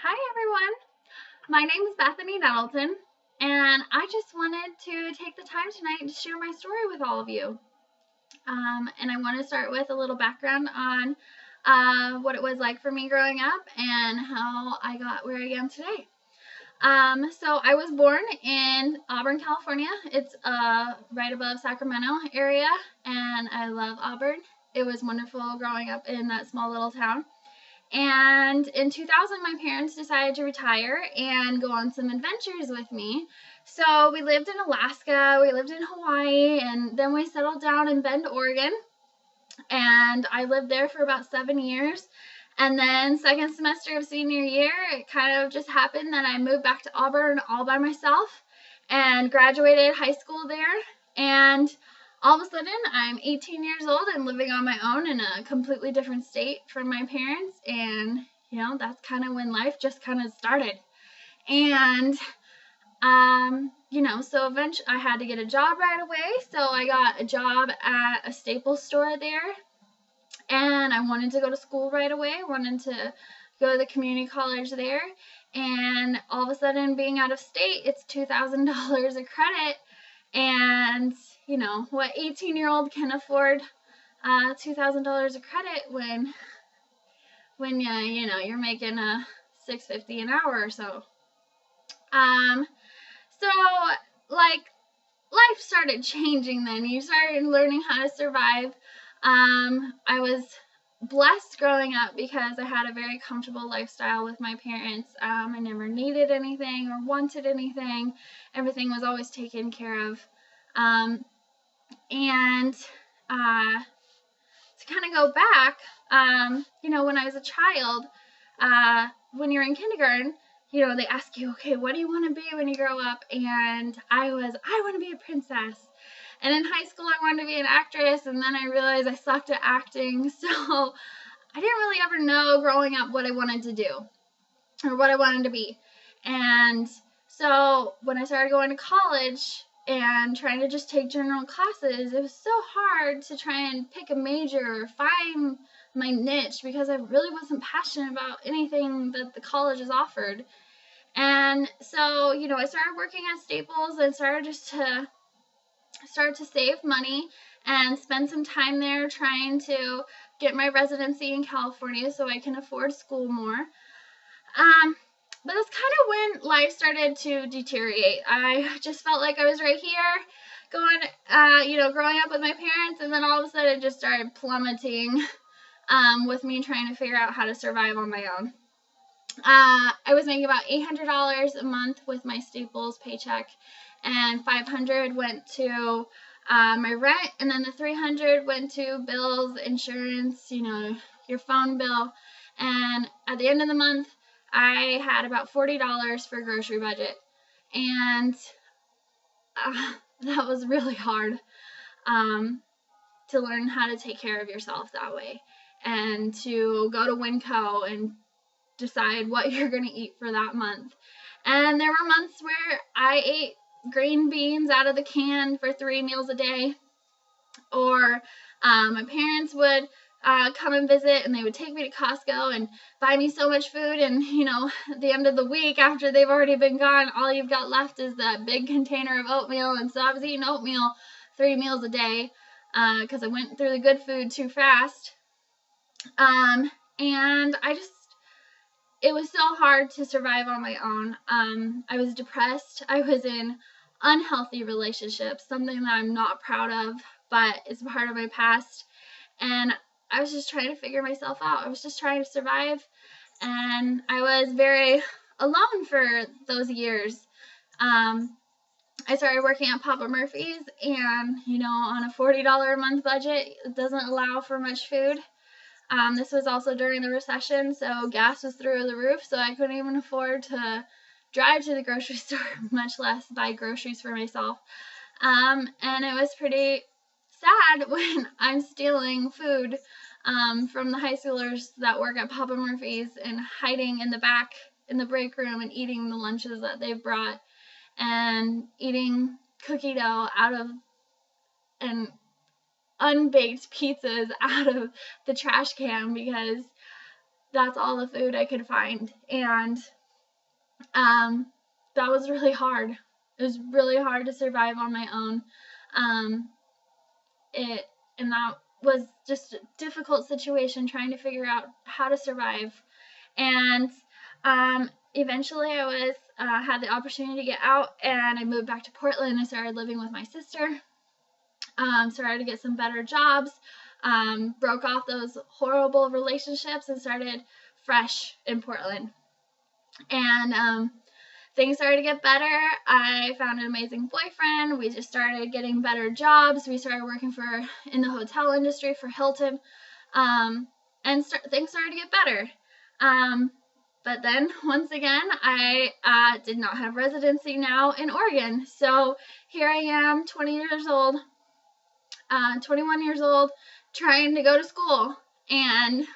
Hi everyone, my name is Bethany Nettleton, and I just wanted to take the time tonight to share my story with all of you. And I want to start with a little background on what it was like for me growing up and how I got where I am today. So I was born in Auburn, California. It's right above Sacramento area, and I love Auburn. It was wonderful growing up in that small little town. And in 2000, my parents decided to retire and go on some adventures with me. So we lived in Alaska, we lived in Hawaii, and then we settled down in Bend, Oregon. And I lived there for about 7 years. And then second semester of senior year, it kind of just happened that I moved back to Auburn all by myself and graduated high school there. And all of a sudden, I'm 18 years old and living on my own in a completely different state from my parents. And, that's kind of when life just kind of started. And, so eventually I had to get a job right away. So I got a job at a Staples store there. And I wanted to go to school right away. I wanted to go to the community college there. And all of a sudden, being out of state, it's $2,000 a credit. And, what 18-year-old can afford $2,000 a credit when you're making $6.50 an hour or so. So like life started changing then. You started learning how to survive. I was blessed growing up because I had a very comfortable lifestyle with my parents. I never needed anything or wanted anything. Everything was always taken care of. And to kind of go back, when I was a child, when you're in kindergarten, they ask you, okay, what do you want to be when you grow up? And I want to be a princess. And in high school, I wanted to be an actress, and then I realized I sucked at acting. So I didn't really ever know growing up what I wanted to do or what I wanted to be. And so when I started going to college and trying to just take general classes, it was so hard to try and pick a major or find my niche because I really wasn't passionate about anything that the colleges offered. And so, I started working at Staples and started to save money and spend some time there trying to get my residency in California so I can afford school more. But that's kind of when life started to deteriorate. I just felt like I was right here growing up with my parents, and then all of a sudden it just started plummeting with me trying to figure out how to survive on my own. I was making about $800 a month with my Staples paycheck, and $500 went to my rent, and then the $300 went to bills, insurance, your phone bill. And at the end of the month, I had about $40 for grocery budget, and that was really hard to learn how to take care of yourself that way, and to go to Winco and decide what you're going to eat for that month. And there were months where I ate green beans out of the can for 3 meals a day, or my parents would come and visit, and they would take me to Costco and buy me so much food, and at the end of the week, after they've already been gone, all you've got left is that big container of oatmeal. And so I was eating oatmeal 3 meals a day because I went through the good food too fast. And it was so hard to survive on my own. I was depressed. I was in unhealthy relationships, something that I'm not proud of, but it's part of my past. And I was just trying to figure myself out. I was just trying to survive. And I was very alone for those years. I started working at Papa Murphy's, and, on a $40 a month budget, it doesn't allow for much food. This was also during the recession, so gas was through the roof, so I couldn't even afford to drive to the grocery store, much less buy groceries for myself. And it was pretty sad when I'm stealing food from the high schoolers that work at Papa Murphy's and hiding in the back in the break room and eating the lunches that they've brought and eating cookie dough and unbaked pizzas out of the trash can because that's all the food I could find. And that was really hard. It was really hard to survive on my own. Um, and that was just a difficult situation, trying to figure out how to survive. And eventually I was had the opportunity to get out, and I moved back to Portland. I started living with my sister. Started to get some better jobs. Broke off those horrible relationships and started fresh in Portland. And things started to get better. I found an amazing boyfriend. We just started getting better jobs. We started working in the hotel industry for Hilton. And things started to get better. But then, once again, I did not have residency now in Oregon. So here I am, 21 years old, trying to go to school. And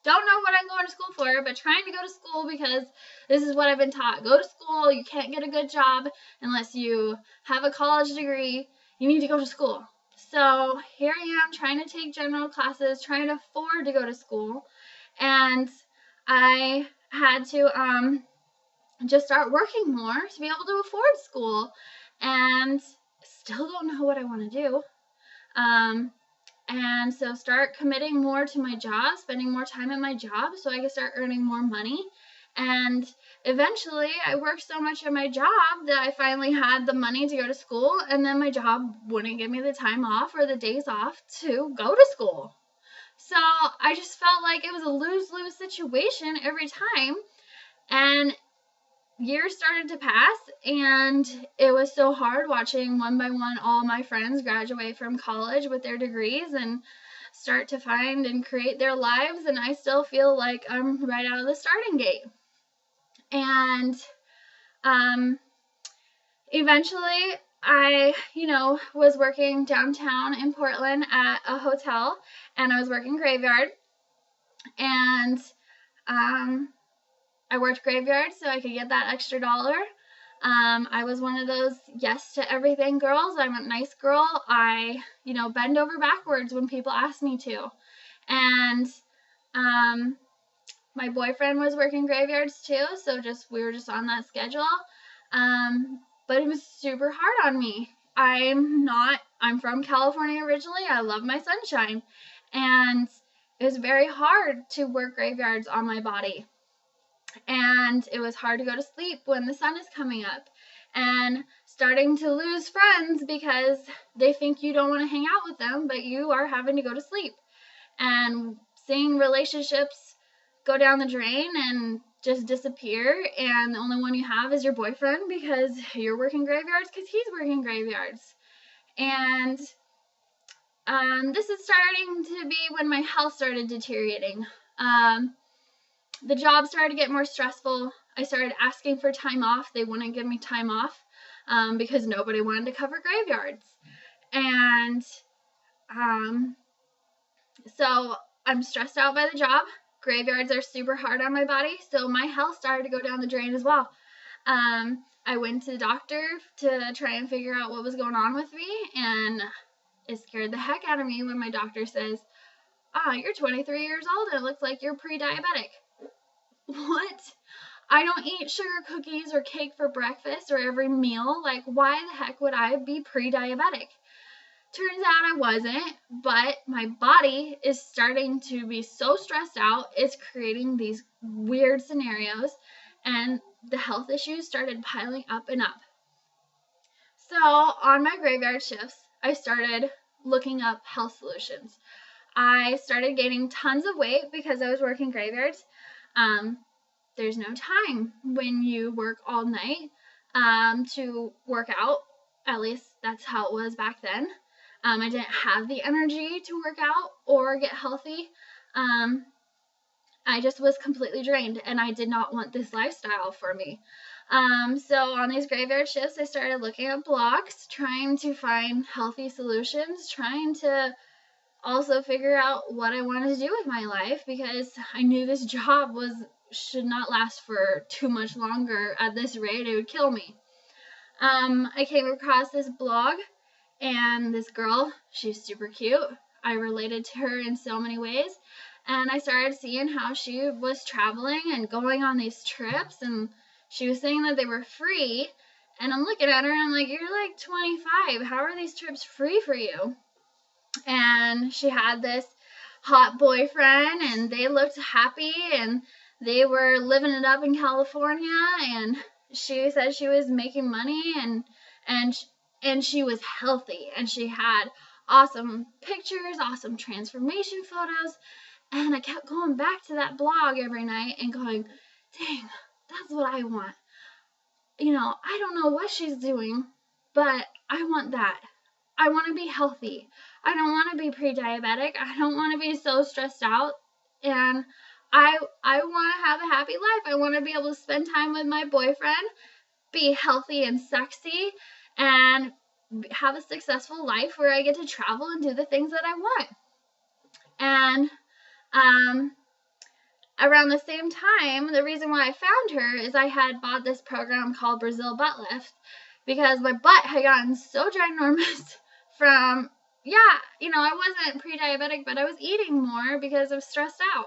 don't know what I'm going to school for, but trying to go to school because this is what I've been taught. Go to school. You can't get a good job unless you have a college degree. You need to go to school. So here I am trying to take general classes, trying to afford to go to school. And I had to just start working more to be able to afford school, and still don't know what I want to do. And so start committing more to my job, spending more time at my job so I can start earning more money. And eventually I worked so much at my job that I finally had the money to go to school, and then my job wouldn't give me the time off or the days off to go to school. So I just felt like it was a lose-lose situation every time. And years started to pass, and it was so hard watching one by one all my friends graduate from college with their degrees and start to find and create their lives, and I still feel like I'm right out of the starting gate. And eventually I, was working downtown in Portland at a hotel, and I was working graveyard, and I worked graveyard so I could get that extra dollar. I was one of those yes to everything girls. I'm a nice girl. I, bend over backwards when people ask me to. And my boyfriend was working graveyards too, so we were just on that schedule. But it was super hard on me. I'm from California originally. I love my sunshine. And it was very hard to work graveyards on my body. And it was hard to go to sleep when the sun is coming up, and starting to lose friends because they think you don't want to hang out with them, but you are having to go to sleep, and seeing relationships go down the drain and just disappear, and the only one you have is your boyfriend because you're working graveyards because he's working graveyards. And this is starting to be when my health started deteriorating. The job started to get more stressful. I started asking for time off. They wouldn't give me time off because nobody wanted to cover graveyards. And so I'm stressed out by the job. Graveyards are super hard on my body, so my health started to go down the drain as well. I went to the doctor to try and figure out what was going on with me, and it scared the heck out of me when my doctor says, you're 23 years old and it looks like you're pre-diabetic. What? I don't eat sugar cookies or cake for breakfast or every meal. Like, why the heck would I be pre-diabetic? Turns out I wasn't, but my body is starting to be so stressed out, it's creating these weird scenarios, and the health issues started piling up and up. So on my graveyard shifts, I started looking up health solutions. I started gaining tons of weight because I was working graveyards. There's no time when you work all night to work out. At least that's how it was back then. I didn't have the energy to work out or get healthy. I just was completely drained, and I did not want this lifestyle for me. So on these graveyard shifts, I started looking at blogs, trying to find healthy solutions, trying to also figure out what I wanted to do with my life, because I knew this job should not last for too much longer. At this rate, it would kill me. I came across this blog, and this girl, she's super cute. I related to her in so many ways, And I started seeing how she was traveling and going on these trips, and she was saying that they were free. And I'm looking at her and I'm like, you're like 25. How are these trips free for you? And she had this hot boyfriend, and they looked happy, and they were living it up in California, and she said she was making money, and and she was healthy, and she had awesome pictures, awesome transformation photos. And I kept going back to that blog every night and going, dang, that's what I want. I don't know what she's doing, but I want that. I want to be healthy. I don't want to be pre-diabetic. I don't want to be so stressed out. And I want to have a happy life. I want to be able to spend time with my boyfriend, be healthy and sexy, and have a successful life where I get to travel and do the things that I want. And around the same time, the reason why I found her is I had bought this program called Brazil Butt Lift, because my butt had gotten so ginormous from, I wasn't pre-diabetic, but I was eating more because I was stressed out.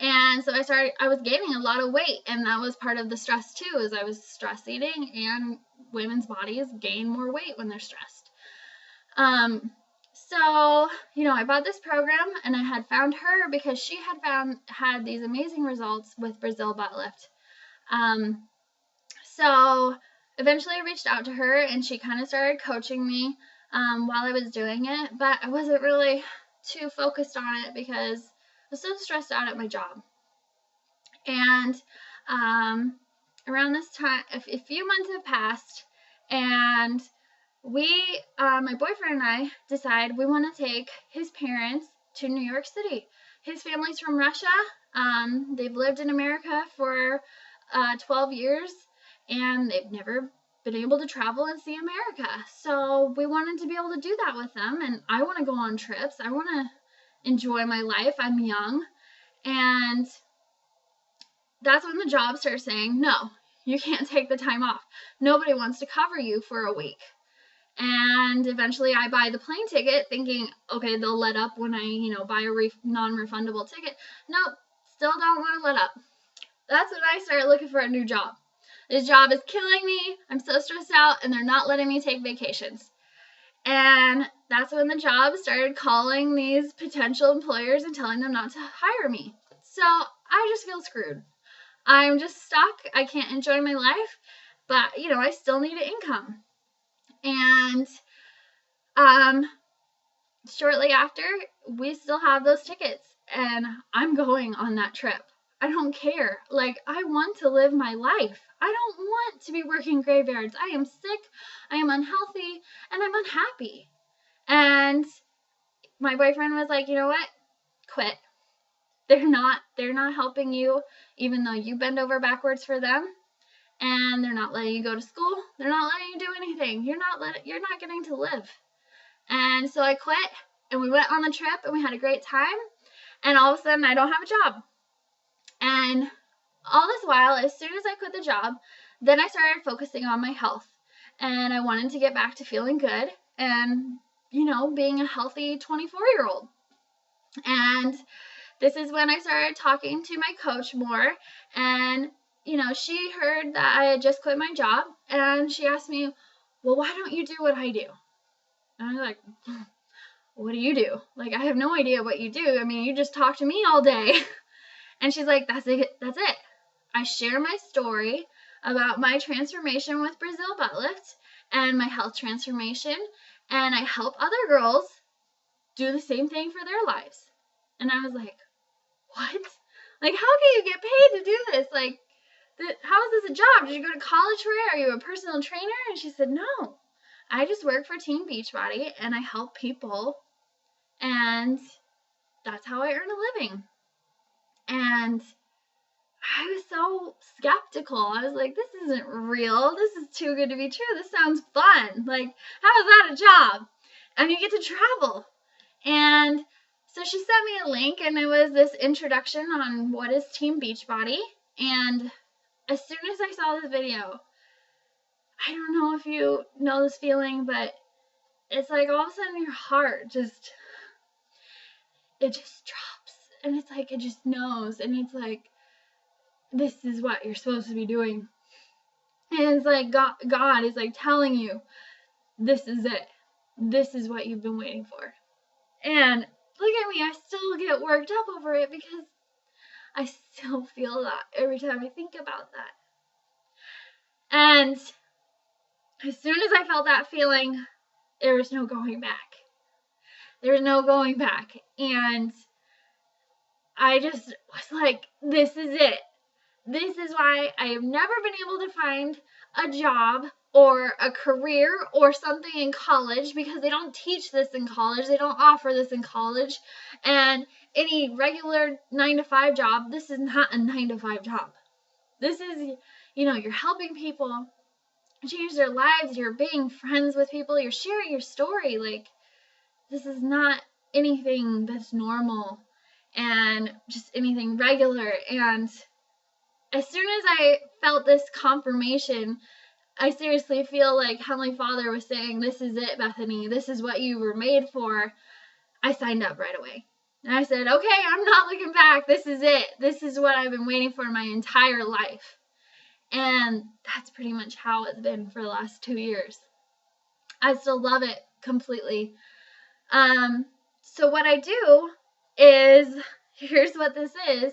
And so I was gaining a lot of weight, and that was part of the stress too, is I was stress eating, and women's bodies gain more weight when they're stressed. So, I bought this program, and I had found her because she had these amazing results with Brazil Butt Lift. So eventually I reached out to her, and she kind of started coaching me while I was doing it, but I wasn't really too focused on it because I was so stressed out at my job. And around this time, a few months have passed, and my boyfriend and I decide we want to take his parents to New York City. His family's from Russia. They've lived in America for 12 years, and they've never been able to travel and see America. So we wanted to be able to do that with them, and I want to go on trips. I want to enjoy my life. I'm young. And that's when the job started saying, no, you can't take the time off. Nobody wants to cover you for a week. And eventually I buy the plane ticket thinking, okay, they'll let up when I, buy a non-refundable ticket. Nope, still don't want to let up. That's when I started looking for a new job. This job is killing me. I'm so stressed out, and they're not letting me take vacations. And that's when the job started calling these potential employers and telling them not to hire me. So I just feel screwed. I'm just stuck. I can't enjoy my life, but, I still need an income. And shortly after, we still have those tickets, and I'm going on that trip. I don't care. I want to live my life. I don't want to be working graveyards. I am sick, I am unhealthy, and I'm unhappy. And my boyfriend was like, you know what? Quit. They're not helping you, even though you bend over backwards for them. And they're not letting you go to school. They're not letting you do anything. You're not getting to live. And so I quit, and we went on the trip, and we had a great time. And all of a sudden, I don't have a job. And all this while, as soon as I quit the job, then I started focusing on my health. And I wanted to get back to feeling good and, being a healthy 24-year-old. And this is when I started talking to my coach more. And, she heard that I had just quit my job. And she asked me, well, why don't you do what I do? And I was like, what do you do? I have no idea what you do. I mean, you just talk to me all day. And she's like, that's it. I share my story about my transformation with Brazil Butt Lift and my health transformation, and I help other girls do the same thing for their lives. And I was like, what? How can you get paid to do this? How is this a job? Did you go to college for it? Are you a personal trainer? And she said, no, I just work for Team Beachbody, and I help people, and that's how I earn a living. And I was so skeptical. I was like, this isn't real. This is too good to be true. This sounds fun. How is that a job? And you get to travel. And so she sent me a link, and it was this introduction on what is Team Beachbody. And as soon as I saw this video, I don't know if you know this feeling, but it's all of a sudden your heart just, it just drops. And it's like, it just knows. And it's like, this is what you're supposed to be doing. And it's like, God is like telling you, this is it. This is what you've been waiting for. And look at me, I still get worked up over it because I still feel that every time I think about that. And as soon as I felt that feeling, there was no going back. There was no going back. And I just was like, this is it. This is why I have never been able to find a job or a career or something in college, because they don't teach this in college. They don't offer this in college. And any regular 9-to-5 job, this is not a 9-to-5 job. This is, you're helping people change their lives. You're being friends with people. You're sharing your story. Like, this is not anything that's normal and just anything regular. And as soon as I felt this confirmation, I seriously feel like Heavenly Father was saying, this is it, Bethany. This is what you were made for. I signed up right away. And I said, okay, I'm not looking back. This is it. This is what I've been waiting for my entire life. And that's pretty much how it's been for the last 2 years. I still love it completely. So what I do is, here's what this is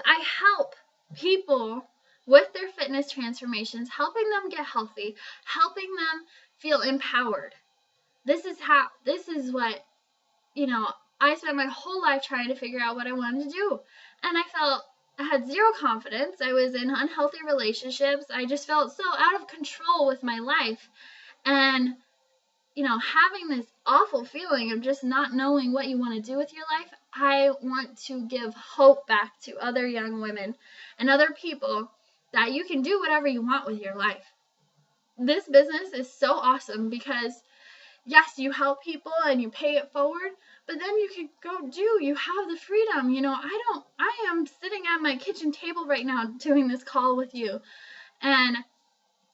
I help people with their fitness transformations, helping them get healthy, helping them feel empowered. This is what, I spent my whole life trying to figure out what I wanted to do. And I had zero confidence. I was in unhealthy relationships. I just felt so out of control with my life. And, having this awful feeling of just not knowing what you want to do with your life, I want to give hope back to other young women and other people that you can do whatever you want with your life. This business is so awesome because, yes, you help people and you pay it forward, but then you can you have the freedom. I am sitting at my kitchen table right now doing this call with you, and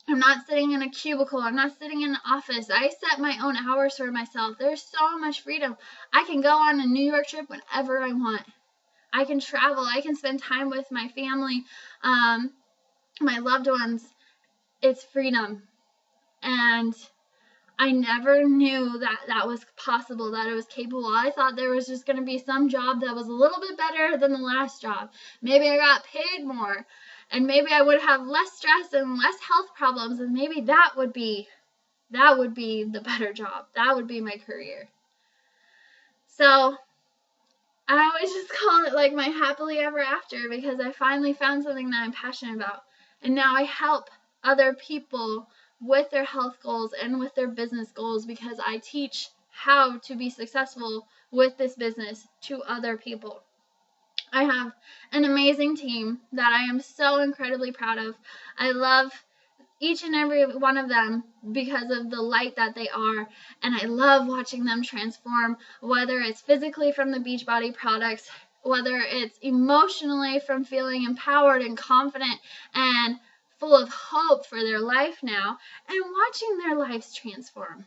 I'm not sitting in a cubicle. I'm not sitting in an office. I set my own hours for myself. There's so much freedom. I can go on a New York trip whenever I want. I can travel. I can spend time with my family, my loved ones. It's freedom. And I never knew that was possible, that it was capable. I thought there was just going to be some job that was a little bit better than the last job. Maybe I got paid more, and maybe I would have less stress and less health problems, and maybe that would be the better job. That would be my career. So I always just call it like my happily ever after, because I finally found something that I'm passionate about. And now I help other people with their health goals and with their business goals, because I teach how to be successful with this business to other people. I have an amazing team that I am so incredibly proud of. I love each and every one of them because of the light that they are, and I love watching them transform, whether it's physically from the Beachbody products, whether it's emotionally from feeling empowered and confident and full of hope for their life now, and watching their lives transform,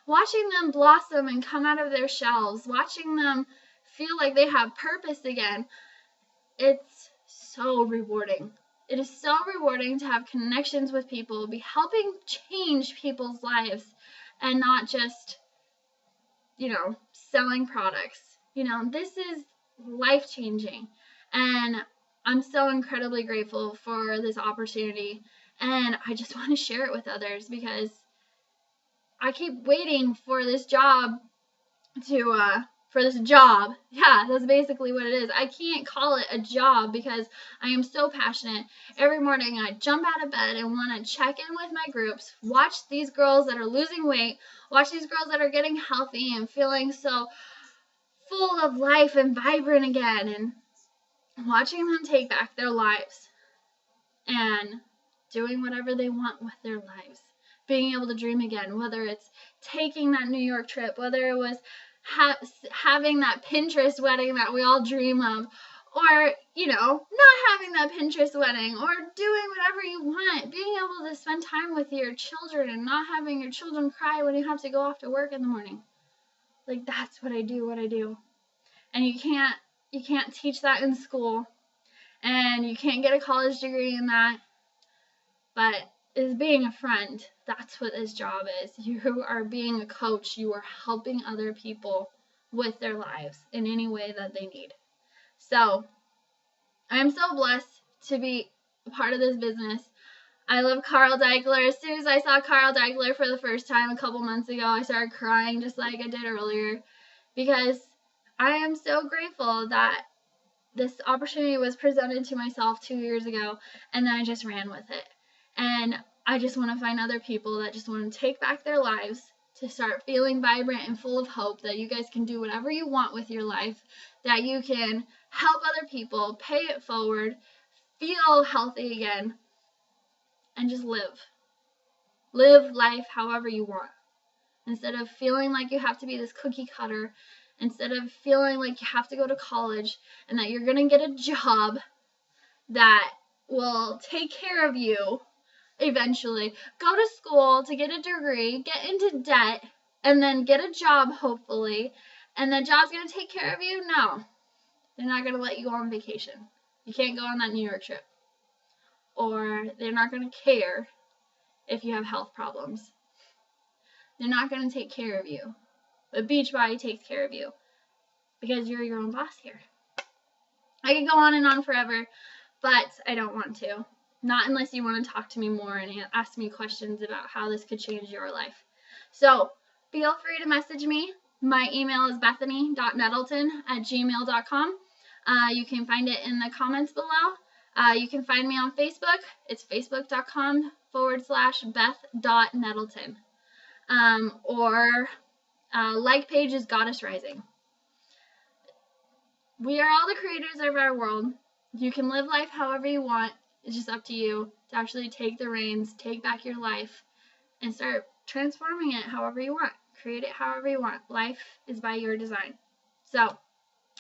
watching them blossom and come out of their shells, watching them feel like they have purpose again. It's so rewarding. It is so rewarding to have connections with people, be helping change people's lives, and not just, selling products. This is life-changing, and I'm so incredibly grateful for this opportunity, and I just want to share it with others, because I keep waiting for this job Yeah, that's basically what it is. I can't call it a job because I am so passionate. Every morning I jump out of bed and want to check in with my groups, watch these girls that are losing weight, watch these girls that are getting healthy and feeling so full of life and vibrant again, and watching them take back their lives and doing whatever they want with their lives, being able to dream again, whether it's taking that New York trip, whether it was having that Pinterest wedding that we all dream of, or, not having that Pinterest wedding, or doing whatever you want, being able to spend time with your children and not having your children cry when you have to go off to work in the morning. Like, that's what I do. And you can't teach that in school, and you can't get a college degree in that, but is being a friend. That's what this job is. You are being a coach. You are helping other people with their lives in any way that they need. So I'm so blessed to be a part of this business. I love Carl Daikeler. As soon as I saw Carl Daikeler for the first time a couple months ago, I started crying just like I did earlier, because I am so grateful that this opportunity was presented to myself 2 years ago, and then I just ran with it. And I just want to find other people that just want to take back their lives, to start feeling vibrant and full of hope that you guys can do whatever you want with your life, that you can help other people, pay it forward, feel healthy again, and just live. Live life however you want. Instead of feeling like you have to be this cookie cutter, instead of feeling like you have to go to college and that you're going to get a job that will take care of you eventually. Go to school to get a degree, get into debt, and then get a job, hopefully, and the job's going to take care of you? No. They're not going to let you go on vacation. You can't go on that New York trip. Or they're not going to care if you have health problems. They're not going to take care of you. But Beachbody takes care of you, because you're your own boss here. I could go on and on forever, but I don't want to. Not unless you want to talk to me more and ask me questions about how this could change your life. So feel free to message me. My email is bethany.nettleton@gmail.com. You can find it in the comments below. You can find me on Facebook. It's facebook.com/beth.nettleton. Or like page is Goddess Rising. We are all the creators of our world. You can live life however you want. It's just up to you to actually take the reins, take back your life, and start transforming it however you want. Create it however you want. Life is by your design. So,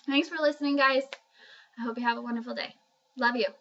thanks for listening, guys. I hope you have a wonderful day. Love you.